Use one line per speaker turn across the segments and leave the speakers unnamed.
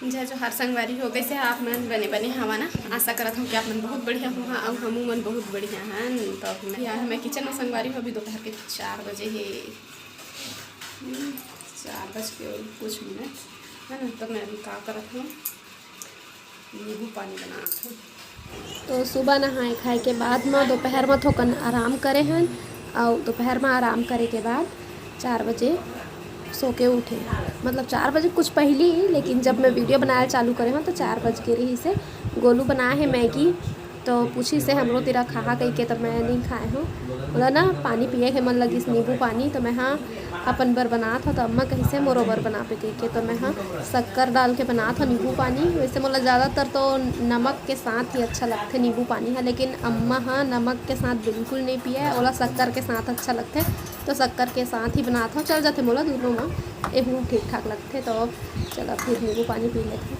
जो हर संगवारी हो गए से आप मन बने बने हवा ना। आशा करत हूँ कि आप मन बहुत बढ़िया हो और हम मन बहुत बढ़िया हैं। तो मैं किचन में संगवारी हो। अभी दोपहर के 4 बजे है, 4:00 है ना। तो मैं अभी क्या करत हूँ, नींबू पानी बनात हूँ। तो सुबह नहाए खाए के बाद में दोपहर में थोकन आराम करे हैं और दोपहर में आराम करे के बाद 4 बजे सो के उठे। मतलब 4 बजे कुछ पहले ही, लेकिन जब मैं वीडियो बनाया चालू करे हूँ तो 4 बज के रही से। गोलू बनाए है मैगी, तो पूछी से हमरो तेरा खा कही के, तो मैं नहीं खाए हूँ। बोला ना पानी पिए के मन लगी नींबू पानी, तो मैं हाँ अपन बर बना था। तो अम्मा कहीं से मोरो बर बना पे कही के, तो मैं हाँ शक्कर डाल के बना था नींबू पानी। वैसे मतलब ज़्यादातर तो नमक के साथ ही अच्छा लगता है नींबू पानी है, लेकिन अम्मा हाँ नमक के साथ बिल्कुल नहीं पिया है। ओला शक्कर के साथ अच्छा लगता है, तो शक्कर के साथ ही बना था। चल जाते मोला दोनों में एक ठीक ठाक लगते। तो चलो फिर नींबू पानी पी लेते हैं।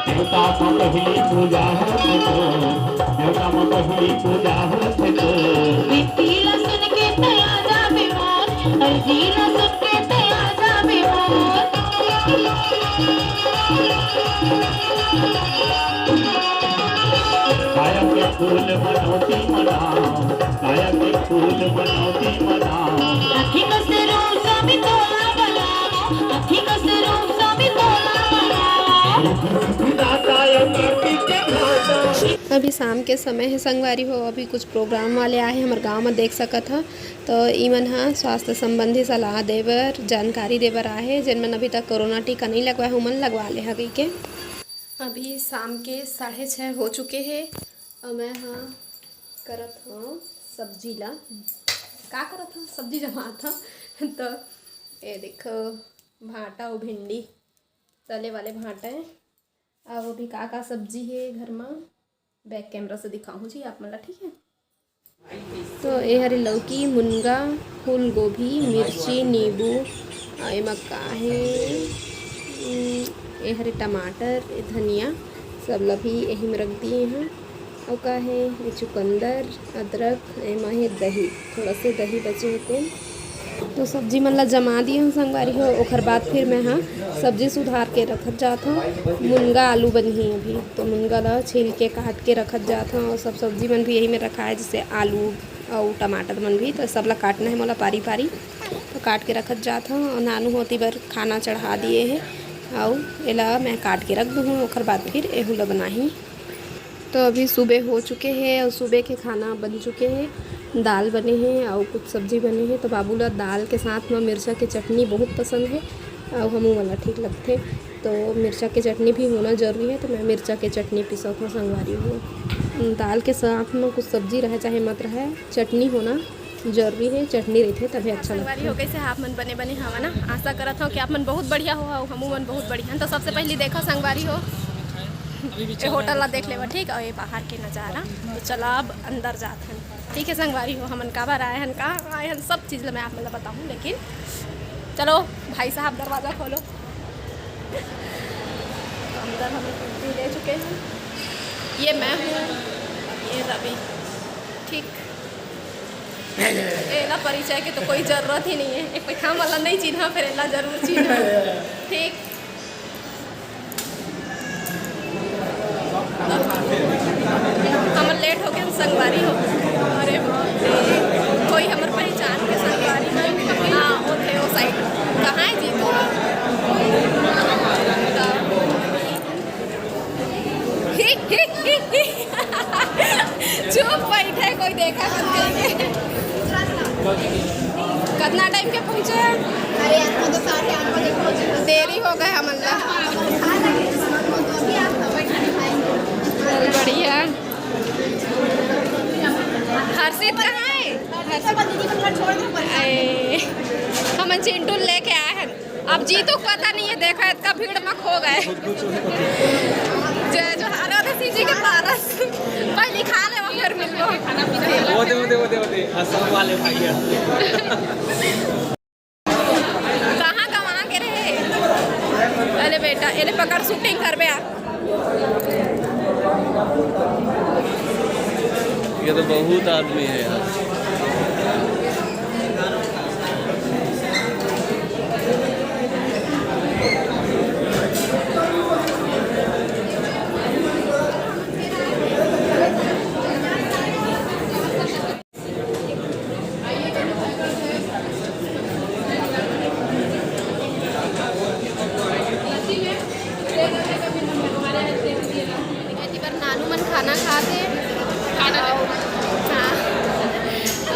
देवता में पहली पूजा होते तो, देवता में पहली पूजा होते तो।
मिट्टीला सुन के तया जा बेमोर, अर्जीला सुन के तया जा बेमोर।
काया के फूल बनौती मनाओ, काया के फूल बनौती मनाओ।
अखी कसरो सभी तोला बनाओ, अखी कसरो सभी तोला बनाओ।
अभी शाम के समय है संगवारी हो। अभी कुछ प्रोग्राम वाले आए हमारे गांव में देख सकत ह। तो इमन हाँ स्वास्थ्य संबंधी सलाह देवर जानकारी देवर आए, जिनमें अभी तक कोरोना टीका नहीं लगवाया हूँ, मन लगवा ले गई के। अभी शाम के 6:30 हो चुके हैं और मैं हाँ करत हूँ सब्जी ला। का करत हूँ सब्जी जमात हूँ। तो ये देखो भाटा और भिंडी तले वाले भाटा है। और वो भी का सब्जी है घर में, बैक कैमरा से दिखाऊँ जी आप मला, ठीक है। तो ये हरी लौकी, मुनगा, फूल गोभी, मिर्ची, नींबू, ये मक्का है, ये हरे टमाटर, ये धनिया सब लभी यही में रख दिए हैं। और का है ये चुकंदर, अदरक, एमा है दही, थोड़ा से दही बचे होते। तो सब्जी मन ला जमा दिए हूँ संगवारी हो। ओखर बाद फिर मैं हाँ सब्जी सुधार के रखत जात हूँ। मुनगा आलू बनी अभी, तो मुनगा ला छील के काट के रखत जात हूँ। और सब सब्जी मन भी यही में रखा है, जैसे आलू और टमाटर मन भी। तो सब ला काटना है मोला पारी पारी, तो काट के रखत जात हूँ। और नानू होती बर खाना चढ़ा दिए है और एला मैं काट के रख दूँ। ओखर बाद फिर एहू ला बनाही। तो अभी सुबह हो चुके हैं और सुबह के खाना बन चुके हैं। दाल बने हैं और कुछ सब्जी बने हैं। तो बाबूला दाल के साथ में मिर्चा की चटनी बहुत पसंद है और हमू वाला ठीक लगते। तो मिर्चा की चटनी भी होना ज़रूरी है, तो मैं मिर्चा की चटनी पीसत हूँ संगवारी हूँ। दाल के साथ में कुछ सब्जी रहे चाहे मत रहे, चटनी होना जरूरी है। चटनी रहती है तभी अच्छा लगता है। हो गई से आप मन बने बने हवा ना। आशा करत हूँ कि आप मन बहुत बढ़िया हो और हमू मन बहुत बढ़िया। तो सबसे पहले देखो संगवारी हो ये होटल ला देख लेवा, ठीक। और ये बाहर के नज़ारा। तो चला अब अंदर जाते हैं, ठीक है संगवारी हो। हमन का बार आए हैं, कहाँ आए हैं, सब चीज़ मैं आप मतलब बताऊँ। लेकिन चलो भाई साहब दरवाज़ा खोलो। तो अंदर हम कुर्सी ले चुके हैं। ये मैं हूँ, ये रवि, ठीक। एला परिचय के तो कोई ज़रूरत ही नहीं है। एक पैसा वाला नहीं चिन्हा, फिर एला जरूर चिन्हा, ठीक। हम लेट हो गए, हम संगवारी हो। अरे कोई हमारे पहचान के संगवारी में हाँ वो थे वो साइड। कहाँ है जी तो चुप बैठे, कोई देखा मत करेंगे। कितना टाइम के पहुँचे पहुँचे? देरी हो गए हमला। बढ़िया। हर्षित कहाँ है? हम चिंटू लेके आए हैं। अब जीतू को पता नहीं है, देखा इसका भीड़ में खो गए। जो हारा थे सीजी के पारस पहले खा ले वो फिर मिल लो खाना पीना। वो दे असम वाले भाई है। कहाँ का वहाँ के रहे? अरे बेटा ये पकड़ शूटिंग कर बे आप।
ये तो बहुत आदमी है यार।
नानू मन खाना खाते खाना हाँ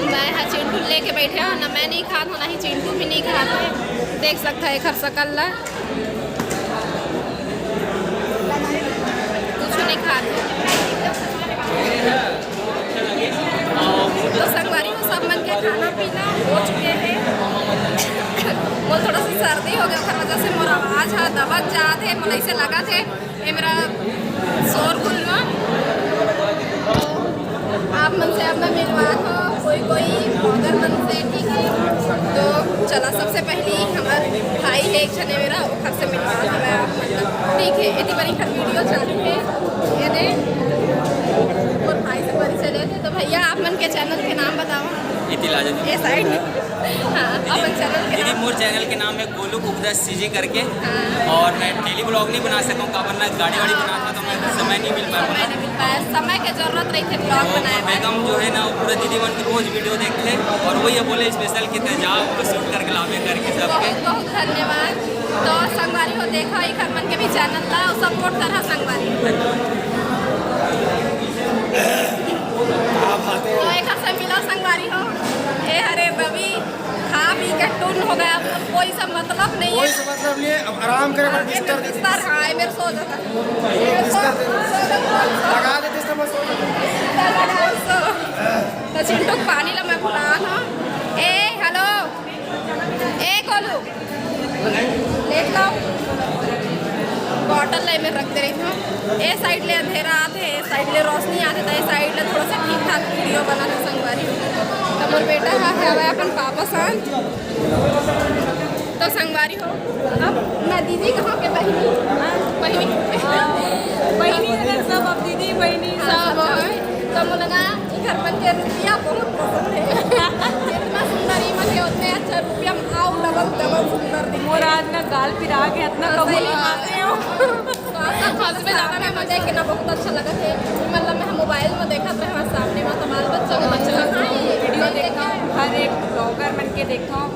मैं हाँ चिंटू लेके बैठे हो ना, मैं नहीं खाता ना ही चिंटू भी नहीं खाते। देख सकता है खर सकल कुछ नहीं खाते। तो संगवारी में सब मन के खाना पीना हो चुके हैं। वो थोड़ा सा सर्दी हो गया हर वजह से मोर आवाज़ है दबा जाते मुझे ऐसे लगा थे ये मेरा शोर गुलवा। आप मन से अब मैं मिलवा हो कोई अगर मन से ठीक है तो चला। सबसे पहले हमारे भाई है एक जने मेरा वो घर से मिलवा था मैं आप मतलब ठीक है। इतनी बड़ी घर वीडियो चालू है ये दे और भाई से परिचय लेते। तो भैया आप मन के चैनल के नाम बताओ। ये साइड हाँ अपन चैनल के
दीदी मोर चैनल के नाम है गोलू उपदेश सीजी करके। और मैं डेली ब्लॉग नहीं बना सकता हूँ, वरना गाड़ी वाड़ी बनाता तो मैं समय नहीं मिल पाया।
समय की जरूरत रही थी ब्लॉग बनाए।
बेगम जो है ना पूरा दीदी मन की रोज वीडियो देखते और वही बोले स्पेशल कितने जाओ शूट करके लावे करके सबके
बहुत धन्यवाद। तो संगवारी हो देखो एक मन के भी चैनल ला और सपोर्ट करा संगवारी। तो एक से मिला संगवारी हो ए हरे रवि खा पी के टून हो गया। कोई सा मतलब नहीं है,
मतलब नहीं है। अब आराम करे
बिस्तर हाँ मेरे सो जाता
लगा देते
तो चिंटू पानी ला मैं बुला ना। ए हेलो ए कोलू लेट लो बॉटल ले में रख दे रही था। ए साइड ले अंधेरा आते ए साइड ले रोशनी आते तो ए साइड ले थोड़ा सा ठीक ठाक वीडियो बनाते संगवारी। तो मोर बेटा हाँ है अपन पापा साथ तो संगवारी हो। अब मैं दीदी कहाँ के बहनी
सब अब दीदी बहनी
सब तो मुझे लगा घर मन के रुपया बहुत पसंद है। जितना सुंदर ही मन है उतने अच्छा रुपया में आओ डबल सुंदर दी
मोर आज ना गाल पिरा के इतना कबूल खाते हो।
में जाना मैं मजा के ना बहुत अच्छा लगा थे। मतलब मैं मोबाइल में देखा तो हमारे सामने में तो बाल बच्चा को अच्छा लगा
वीडियो देखा हूँ, हर एक ब्लॉगर मन के देखा हूँ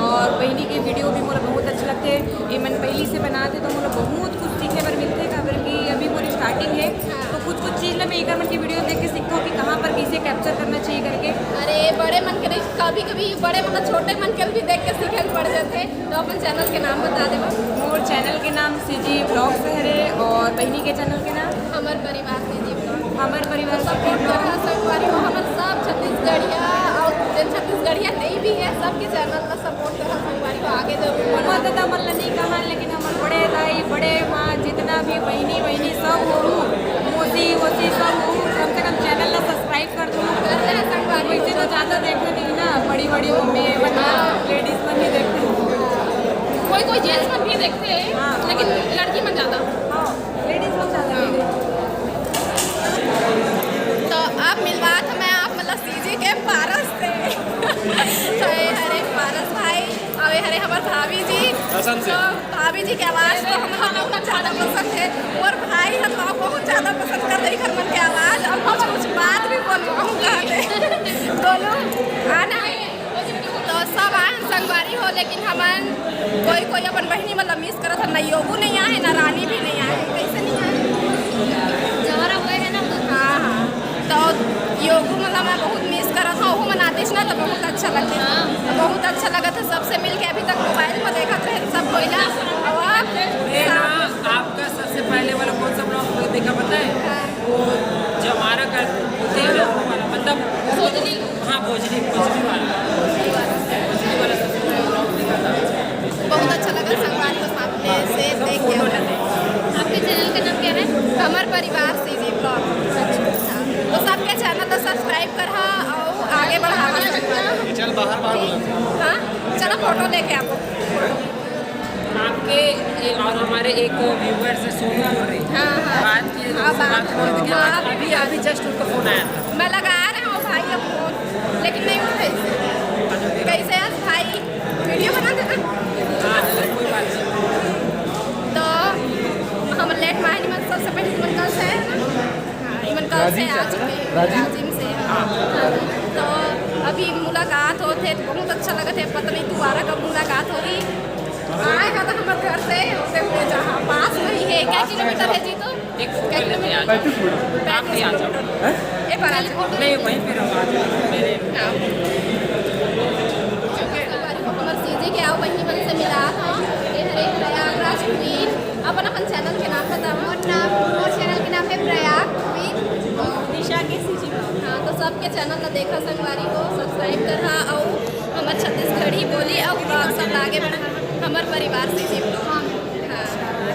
और बहनी के वीडियो भी मुझे बहुत अच्छे लगते। ये मन पहली से बनाते तो मुझे बहुत कुछ सीखने पर मिलते हैं। खबर की अभी पूरी स्टार्टिंग है तो कुछ चीज़ में एक मन की वीडियो देख के सीखता हूँ कि कहाँ पर कैसे कैप्चर करना चाहिए करके।
अरे बड़े मन के कभी कभी बड़े मतलब छोटे मन के भी देख के सीखे पड़ जाते। तो अपन चैनल के नाम बता दे।
मोर चैनल के नाम सीजी ब्लॉग्स है और बहनी के चैनल के नाम
हमारे परिवार से जी
हमारे परिवार
सपोर्ट कर संगवारी हो। हमारे सब छत्तीसगढ़िया और छत्तीसगढ़िया नहीं भी है सबके चैनल का सपोर्ट कर संगवारी को आगे जरूर
मदद मल्ल नहीं कहा लेकिन हमारे बड़े दाई बड़े माँ जितना भी बहनी सब हो मोदी सब हो कम से कम चैनल का सब्सक्राइब कर दूँ।
संगवारी
वैसे तो ज़्यादा देखते नहीं ना, बड़ी मम्मी लेडीज़ मन ही देखते हैं।
कोई जेंट्स मन भी देखते हैं लेकिन लड़की मन ज़्यादा
लेडीज़ मन ज़्यादा।
तो अब मिलवा था मैं आप मतलब सीजी के पारस से तो हरे पारस भाई और हरे हमारे भाभी जी तो भाभी जी की आवाज़ तो हम बहुत ज़्यादा पसंद है और भाई हम लोग बहुत ज़्यादा पसंद कर रही घर मन की आवाज़ और कुछ बात भी बोलूँगा बोलो आना तो सब आए संगवारी हो। लेकिन हमारे कोई अपन बहनी मतलब मिस करा था ना योगू नहीं आए ना रानी भी नहीं आए। कैसे नहीं आए जहरा हुए है ना। हाँ तो योगू मतलब मैं बहुत मिस करा था वो मनाता दिस ना तो बहुत अच्छा लगता है, बहुत अच्छा लगा था सबसे मिल के। अभी तक मोबाइल पर देखा रहे सब कोई ना।
आपका सबसे पहले वाला कौन सा ब्लॉग देखा पता है? वो जो हमारा होते हैं मतलब भोजली, हाँ भोजली वाला
बहुत अच्छा लगा संगवारी को सामने से देख के। आपके चैनल का नाम क्या है? हमार परिवार सीजी ब्लॉग। तो सबके चैनल को सब्सक्राइब करा और आगे बढ़ावा।
चल बाहर
हाँ चलो फोटो लेके आपको।
आपके और हमारे एक व्यूवर से सोनू बोल रही बात की अभी अभी जस्ट उनका फोन आया था।
मैं लगा रहा हूँ भाई अब फोन, लेकिन नहीं उठे। कैसे आज भाई वीडियो बना देना?
हाँ कोई बात नहीं।
तो हम लेट माहिनी में सबसे पहले इमन कल से इमन कल से आ चुके हैं राजिम से। तो अभी मुलाकात होते तो बहुत अच्छा लगा था। पता नहीं दोबारा कब मुलाकात होगी। आएगा तो हमारे घर से होते हुए जहाँ पास वही है। क्या किलोमीटर है जी? तो
एक फोटो लेते आ जाओ, आप भी आ जाओ। नहीं वहीं पर मेरे
हमारे सीजी के आओ वहीं मन से मिला था। ये हरे प्रयागराज क्वीन। अपन चैनल के नाम बताओ। और चैनल के नाम है प्रयाग क्वीन दिशा के सीजी। हाँ तो सबके चैनल का देखा संगवारी को सब्सक्राइब करा और हमारे छत्तीसगढ़ी बोली और ब्लॉग सब आगे बढ़ा हमारे परिवार सीजी ब्लॉग। हाँ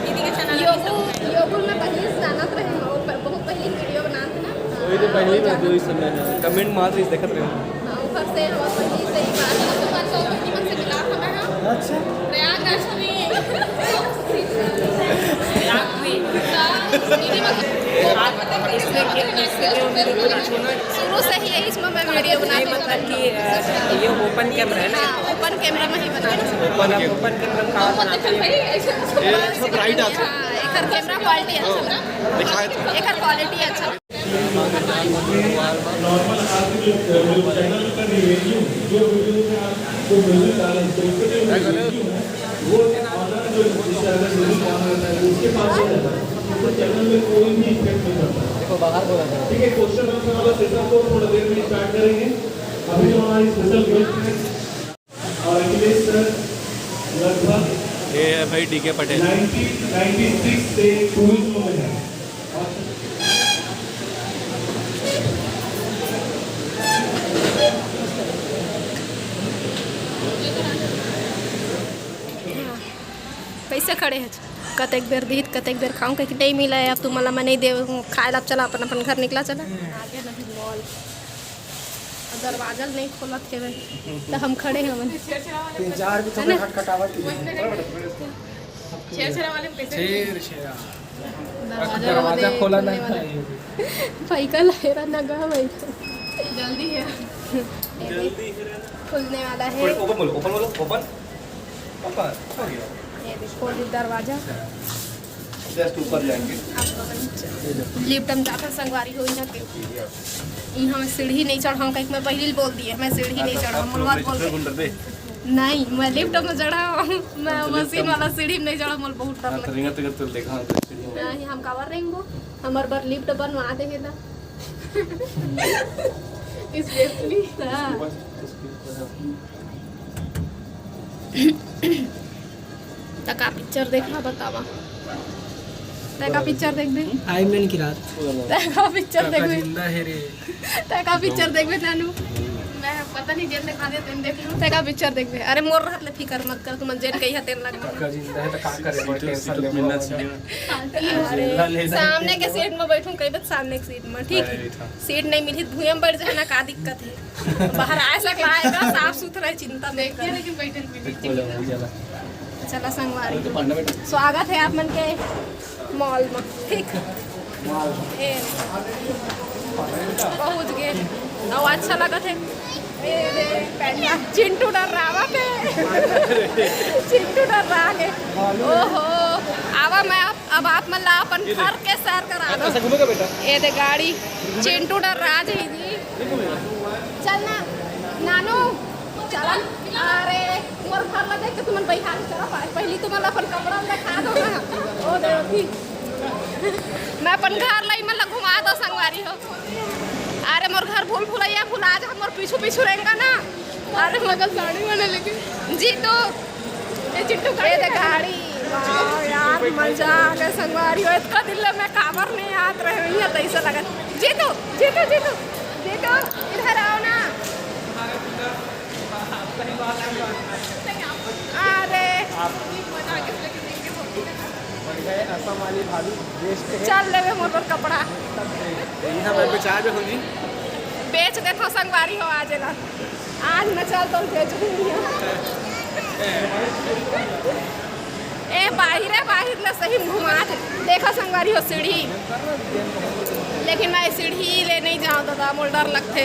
दीदी के चैनल योगुल में पहले से जानत रहे हो, बहुत पहले वीडियो बनाते ना।
वही तो पहले ही जो इस समय कमेंट मार रही देखत रहे।
हाँ ऊपर से और पहले से ही बात है। तो बात तो मन से मिला था मैं। अच्छा प्रयागराज में शुरू से ही है इसमें मैं वीडियो बनाती हूँ।
मतलब कि ये ओपन कैमरा है ना?
ओपन कैमरा में ही बनाती हूँ।
ओपन कैमरा कहाँ बनाते हैं?
राइट आता
एकर कैमरा क्वालिटी अच्छा
दिखाए
एकर क्वालिटी अच्छा।
नॉर्मल आपके जो चैनल का रिव्यू जो वीडियो में आपको मिल रहा है वो ऑनर जो उसके पास तो चैनल में कोई भी इफेक्ट नहीं करता। देखो बाहर बोला था। ठीक है, क्वेश्चन आंसर वाला सेशन को थोड़ा देर में स्टार्ट करेंगे। अभी जो हमारी स्पेशल गेस्ट हैं और अखिलेश सर लगभग
ये है भाई डीके पटेल
1996 से टूरिज्म में है।
कैसे खड़े हैं? कतेक बेर दी कतेक बेर खाऊं कहीं नहीं मिला है। अब तुम मला मैं नहीं दे खाए ला। चला अपन अपन घर निकला चला आगे नहीं मॉल दरवाजा नहीं खोला थे तो हम खड़े हैं। मन
3-4 भी थोड़ा खटखटावट
दरवाजा खोला ना भाई का लहरा नगा भाई जल्दी है खुलने वाला है।
ओपन
ये देखो दरवाजा
जस्ट ऊपर जाएंगे।
लिफ्ट में जाकर संगवारी हो यहाँ के यहाँ में सीढ़ी नहीं चढ़ा। कहीं मैं पहले बोल दिए मैं सीढ़ी नहीं चढ़ा। मुलवा बोल नहीं मैं लिफ्ट में चढ़ा। मैं मशीन वाला सीढ़ी में नहीं चढ़ा। मुझे बहुत डर लगता है। हम कावर रहेंगे हमारे बार लिफ्ट बनवा देंगे ना स्पेशली। तका पिक्चर देखा बतावा। तका पिक्चर देख दे
आई मैन की रात
तका पिक्चर देख दे
जिंदा है रे।
तका पिक्चर देख दे नानू। मैं पता नहीं जेल दिखा दे तुम देख लो। तका पिक्चर देख दे। अरे मोर रहत ले फिकर मत कर। तुम जेल कहीं तेल लग
का जिंदा है तो का करे बड़ा टेंशन ले।
अरे सामने के सीट में बैठूं कई बार सामने की सीट में ठीक है। सीट नहीं मिली भूया में बैठ जाना का दिक्कत है। बाहर आ सकला आएगा साफ सुथरा चिंता नहीं कर। लेकिन बैठे चला संगवारी स्वागत है आप मन के मॉल में। ठीक पहुँच गए और अच्छा लगा थे। चिंटू डर रहा पे चिंटू डर रहा है। ओहो आवा मैं अब आप मन ला अपन घर के सैर करा दो। ये दे गाड़ी चिंटू डर रहा जी चलना नानू चलन। अरे मोर घर लगे कि तुम बैठा चला पहले तुम अपन कपड़ा दिखा दो ना। ओ दे मैं अपन घर लाई मतलब घुमा दो संगवारी हो। अरे मोर घर भूल भुलैया भुला जा मोर पीछू पीछू रहेगा ना। अरे मगर साड़ी बने लेकिन जी तो ये चिट्टू ये गाड़ी वाह यार मजा आ गया संगवारी हो इतना दिल में काबर नहीं याद रहे भैया तो ऐसा लगा। जीतू जीतू जीतू जीतू इधर आओ ना। अरे चल ले मोर पर कपड़ा बेच देखो संगवारी हो आज ना आज न चल तो बेच ए बाहिर ला सही घुमा देखो संगवारी हो सीढ़ी लेकिन मैं सीढ़ी ले नहीं जाऊँ दादा मोर डर लगते।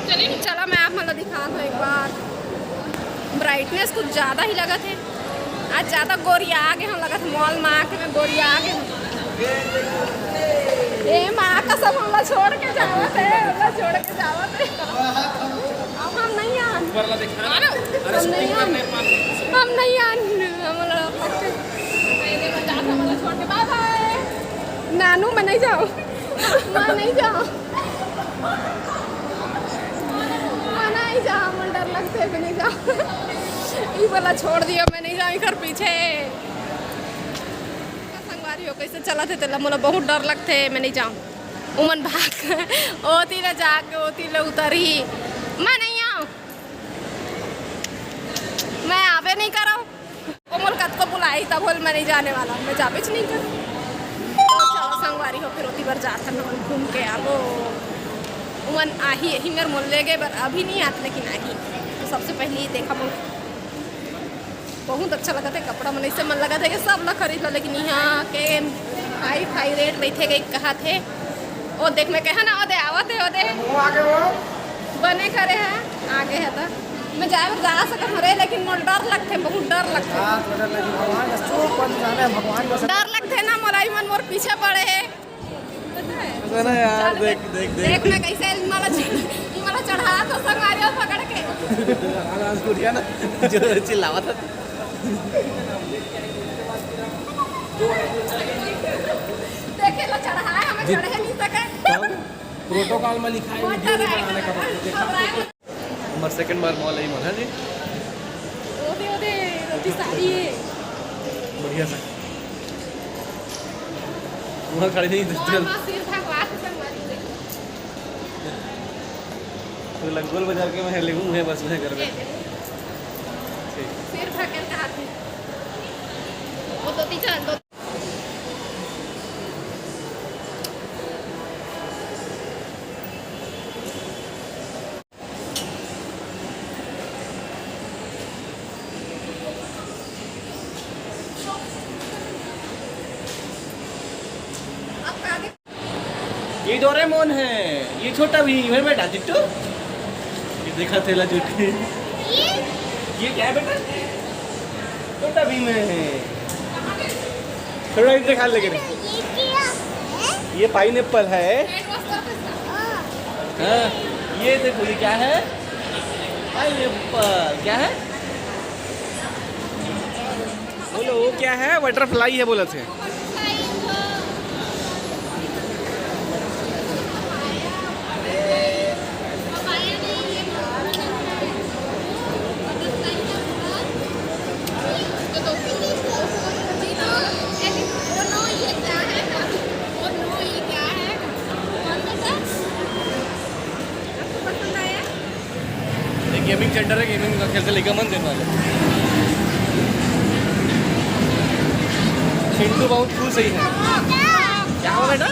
चलिए चलो मैं आप मतलब दिखा दूँ एक बार। ब्राइटनेस कुछ ज़्यादा ही लगा थे आज ज़्यादा गोरिया आगे हम लगा थे मॉल में आके में गोरिया आगे ए माँ कसम हम छोड़ के जावत है छोड़ के जावत है। अब हम नहीं आन हम नहीं आन छोड़ के बाय बाय नानू मैं नहीं जाऊँ मैं नहीं जाऊँ मैं नहीं जाऊँ मैं डर लगते है मैं नहीं जाऊँ ये वाला छोड़ दिया मैं नहीं जाऊँ घर पीछे संगवारी हो कैसे चला थे तेला मोला बहुत डर लगते मैं नहीं जाऊँ उमन भाग ओती ले जाके ओती ले उतरी मैं नहीं आऊँ मैं आवे नहीं करो उमन कद को बुलाई तब बोल मैं नहीं जाने वाला मैं जाबेच नहीं कर चलो संगवारी हो फिर ओती बार जाता न घूम के आबो उमन आही यही मेरे मोल ले गए पर अभी नहीं आते लेकिन आही तो सबसे पहले ही देखा बहुत अच्छा लगा था कपड़ा मन इससे मन लगा था कि सब लोग खरीद लो लेकिन यहाँ के हाई रेट रही थे कहा थे ओ देख मैं कहा ना ओ दे आवत है ओ दे बने करे है आगे है तो मैं जा सकत रहे लेकिन मोर डर लगते बहुत डर लगते डर लगते ना मोलाई मन मोर पीछे पड़े है यार देख देख देख मैं कैसे मला चढ़ा तो संगवारी पकड़ के आवाज को दिया ना जो चिल्लावा था देखे लो चढ़ा है हमें चढ़े नहीं सके
प्रोटोकॉल में लिखा है वीडियो नहीं बनाने का
हमार सेकंड बार मॉल आई मन है जी
ओदे रोटी साड़ी है
बढ़िया से वहाँ खड़े नहीं
सिर भगवा के संगवारी
तो लगोल बाजार के मैं लेगू है बस मैं कर में
सिर भगल का हाथ वो तो तीजा दो
ये डोरेमोन है ये छोटा भी है बेटा चिट्टू ये देखा थेला झूठी ये क्या है बेटा छोटा भी में है थोड़ा इधर खा लेके ये पाइनएप्पल है हाँ ये देखो ये क्या है पाइनएप्पल क्या है बोलो वो क्या है बटरफ्लाई है बोला थे गेमिंग सेंटर है गेमिंग का खेलते लेकर मन देने वाले चिंटू बहुत खुश सही है क्या हुआ बेटा